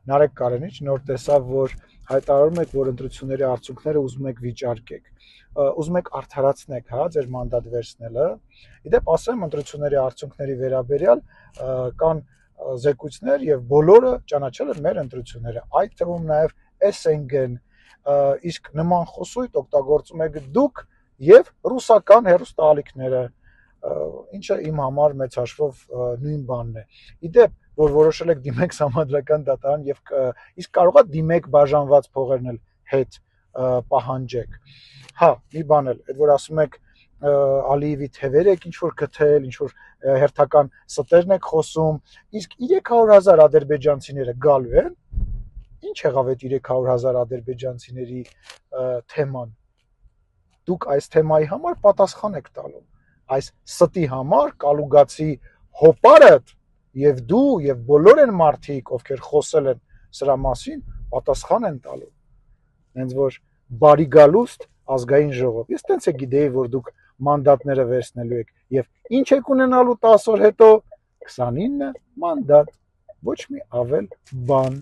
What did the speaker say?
Նարեկ Կարենիչ նոր տեսավ, որ հայտարարում եք, որ ընտրությունների արդյունքները ուզում եք վիճարկեք, ուզում եք արդարացնեք, հա, ձեր մանդատ վերցնելը։ Իդեպ ասեմ, ընտրությունների արդյունքների վերաբերյալ կան զեկույցներ եւ բոլորը ճանաչել են մեր ընտրությունները, այդ թվում նաեւ Էսենգեն, իսկ նման խոսույթ օգտագործում եք դուք եւ ռուսական հերոստալիքները, ինչը իմ համար մեծ հաշվով նույն բանն է։ Իդեպ, որ որոշել եք դիմեք համադրական դատարան եւ իսկ կարող է դիմեք բաժանված փողերն էլ հետ պահանջեք։ Հա, մի բան էլ, այդ որ ասում եք Ալիևի թևեր եք ինչ որ գտել, ինչ որ հերթական ստերն եք խոսում, իսկ 300,000 ադրբեջանցիները գալու են։ Ինչ եղավ այդ 300,000 ադրբեջանցիների թեման։ Դուք այս թեմայի համար պատասխան եք տալու։ Այս ստի համար կալուգացի հոպարդ եւ դու եւ բոլոր են մարդիկ, ովքեր խոսել են սրա մասին, պատասխան են տալու։ Հենց որ բարի գալուստ ազգային ժողով։ Ես տենց է գիտեի, որ դուք մանդատները վերցնելու եք եւ ինչ եք ունենալու 10 օր հետո 29 մանդատ, ոչ մի ավել բան։